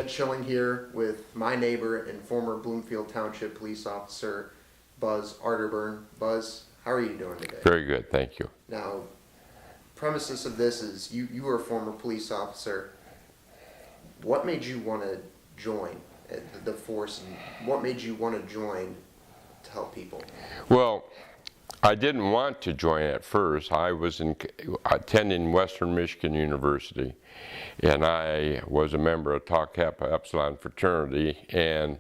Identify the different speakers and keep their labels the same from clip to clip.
Speaker 1: Chilling here with my neighbor and former Bloomfield Township police officer, Buzz Arterburn. Buzz, how are you doing today?
Speaker 2: Very good, thank you.
Speaker 1: Now, premises of this is you were a former police officer. What made you want to join the force, and what made you want to join to help people?
Speaker 2: Well, I didn't want to join at first. I was attending Western Michigan University, and I was a member of Tau Kappa Epsilon fraternity. And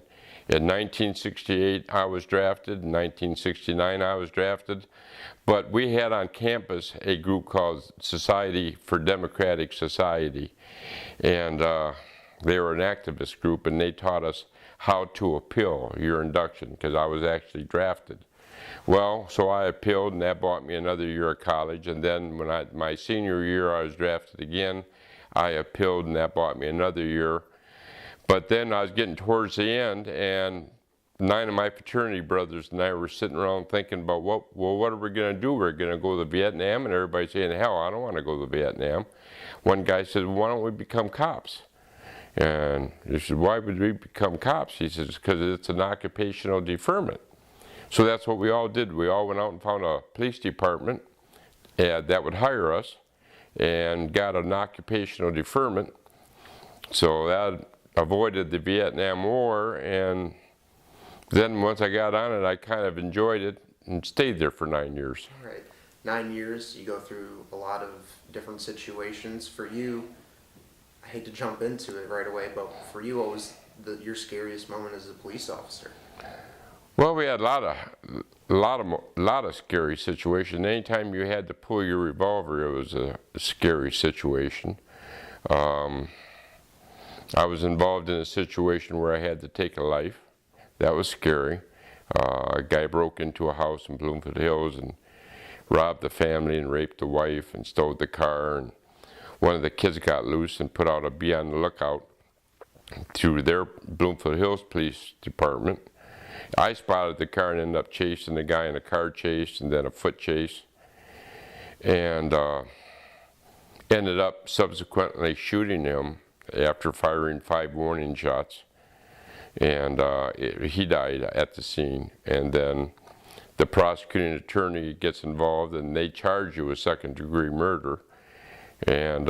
Speaker 2: in 1968 I was drafted, in 1969 I was drafted, but we had on campus a group called Society for Democratic Society, and they were an activist group, and they taught us how to appeal your induction, because I was actually drafted. Well, so I appealed, and that bought me another year of college, and then when my senior year I was drafted again. I appealed, and that bought me another year. But then I was getting towards the end, and 9 of my fraternity brothers and I were sitting around thinking about, what are we going to do? We're going to go to Vietnam, and everybody's saying, hell, I don't want to go to Vietnam. One guy said, why don't we become cops? And he said, why would we become cops? He says, because it's an occupational deferment. So that's what we all did. We all went out and found a police department that would hire us, and got an occupational deferment. So that avoided the Vietnam War, and then once I got on it, I kind of enjoyed it and stayed there for 9 years.
Speaker 1: All right, 9 years, you go through a lot of different situations. For you, I hate to jump into it right away, but for you, what was your scariest moment as a police officer?
Speaker 2: Well, we had a lot of scary situations. Anytime you had to pull your revolver, it was a scary situation. I was involved in a situation where I had to take a life. That was scary. A guy broke into a house in Bloomfield Hills and robbed the family and raped the wife and stole the car. And one of the kids got loose and put out a be on the lookout to their Bloomfield Hills Police Department. I spotted the car and ended up chasing the guy in a car chase and then a foot chase, and ended up subsequently shooting him after firing 5 warning shots, and he died at the scene. And then the prosecuting attorney gets involved, and they charge you with second-degree murder, and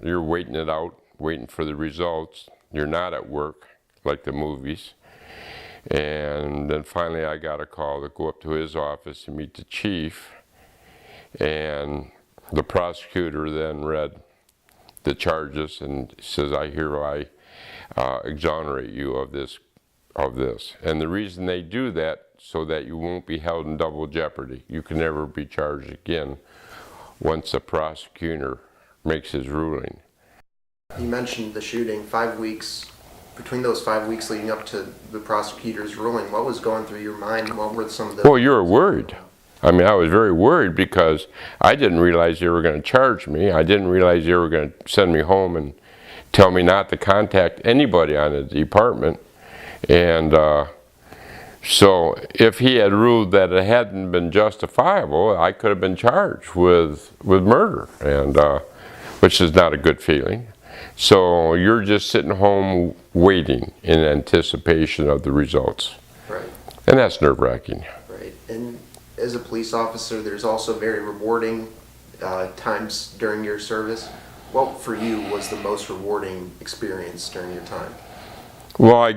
Speaker 2: you're waiting it out, waiting for the results. You're not at work like the movies. And then finally I got a call to go up to his office and meet the chief, and the prosecutor then read the charges and says, I hereby exonerate you of this. And the reason they do that, so that you won't be held in double jeopardy. You can never be charged again once the prosecutor makes his ruling.
Speaker 1: You mentioned the shooting, 5 weeks. Between those 5 weeks leading up to the prosecutor's ruling, what was going through your mind? What were some of the...
Speaker 2: Well, you were worried. I mean, I was very worried because I didn't realize they were going to charge me. I didn't realize they were going to send me home and tell me not to contact anybody on the department. And so if he had ruled that it hadn't been justifiable, I could have been charged with murder, and which is not a good feeling. So you're just sitting home waiting in anticipation of the results.
Speaker 1: Right.
Speaker 2: And that's nerve-wracking.
Speaker 1: Right. And as a police officer, there's also very rewarding times during your service. What for you was the most rewarding experience during your time?
Speaker 2: Well, I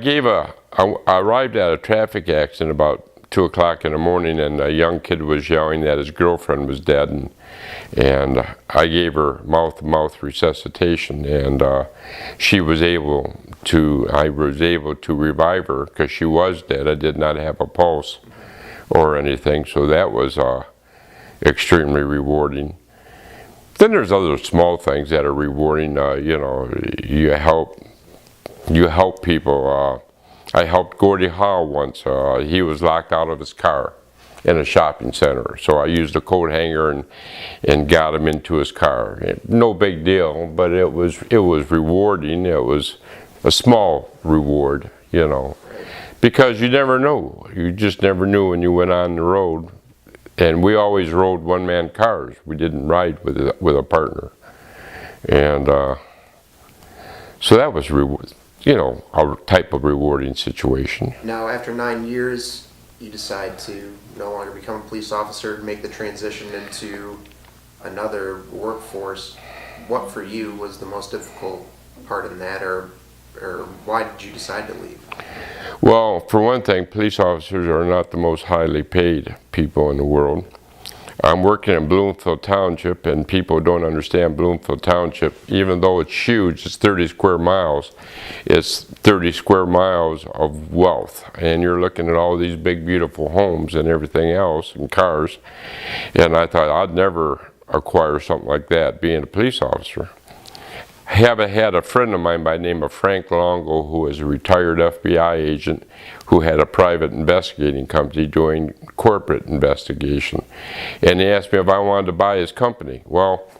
Speaker 2: arrived at a traffic accident about 2 o'clock in the morning, and a young kid was yelling that his girlfriend was dead, and I gave her mouth-to-mouth resuscitation, and I was able to revive her because she was dead. I did not have a pulse or anything, so that was extremely rewarding. Then there's other small things that are rewarding. You know, you help people. I helped Gordie Howe once. He was locked out of his car in a shopping center. So I used a coat hanger and got him into his car. No big deal, but it was rewarding. It was a small reward, you know, because you never know. You just never knew when you went on the road. And we always rode one-man cars. We didn't ride with a partner. And so that was you know, a type of rewarding situation.
Speaker 1: Now, after 9 years, you decide to no longer become a police officer, make the transition into another workforce. What for you was the most difficult part in that, or why did you decide to leave?
Speaker 2: Well, for one thing, police officers are not the most highly paid people in the world. I'm working in Bloomfield Township, and people don't understand Bloomfield Township. Even though it's huge, it's 30 square miles, it's 30 square miles of wealth. And you're looking at all these big, beautiful homes and everything else, and cars. And I thought I'd never acquire something like that, being a police officer. I had a friend of mine by the name of Frank Longo, who was a retired FBI agent who had a private investigating company doing corporate investigation. And he asked me if I wanted to buy his company. Well,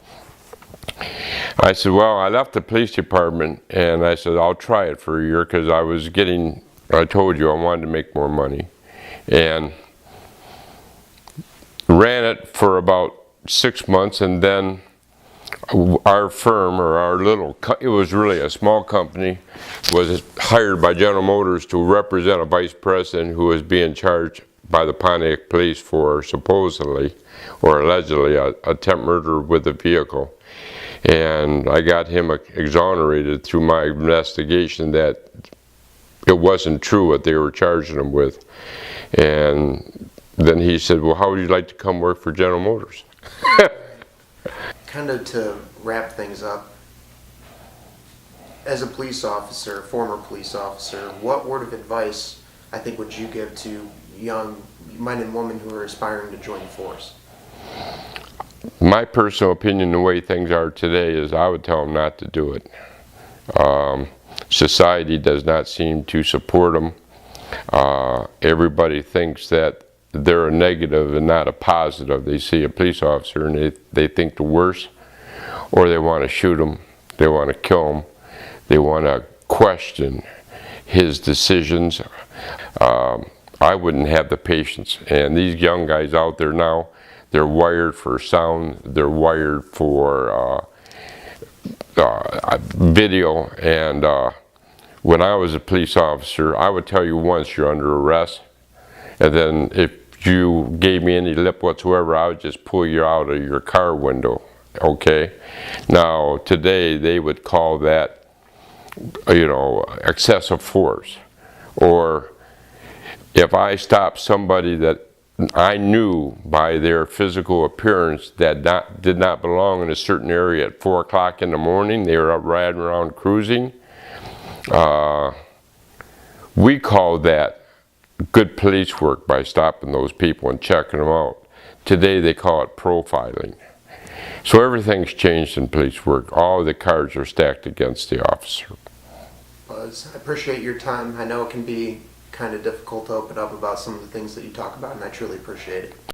Speaker 2: I said, well, I left the police department, and I said, I'll try it for a year, because I told you I wanted to make more money. And ran it for about 6 months, and then our firm, or it was really a small company, was hired by General Motors to represent a vice president who was being charged by the Pontiac police for supposedly or allegedly attempt murder with a vehicle. And I got him exonerated through my investigation that it wasn't true what they were charging him with. And then he said, well, how would you like to come work for General Motors?
Speaker 1: Kind of to wrap things up, as a police officer, former police officer, what word of advice I think would you give to young men and women who are aspiring to join the force?
Speaker 2: My personal opinion, the way things are today, is I would tell them not to do it. Society does not seem to support them. Everybody thinks that they're a negative and not a positive. They see a police officer and they think the worst, or they want to shoot him, they want to kill him, they want to question his decisions. I wouldn't have the patience. And these young guys out there now, they're wired for sound, they're wired for video, and when I was a police officer, I would tell you once you're under arrest, and then if you gave me any lip whatsoever, I would just pull you out of your car window, okay? Now, today, they would call that, you know, excessive force. Or if I stopped somebody that I knew by their physical appearance that did not belong in a certain area at 4 o'clock in the morning, they were up riding around cruising, we called that good police work by stopping those people and checking them out. Today they call it profiling. So everything's changed in police work. All the cards are stacked against the officer.
Speaker 1: Buzz, I appreciate your time. I know it can be kind of difficult to open up about some of the things that you talk about, and I truly appreciate it.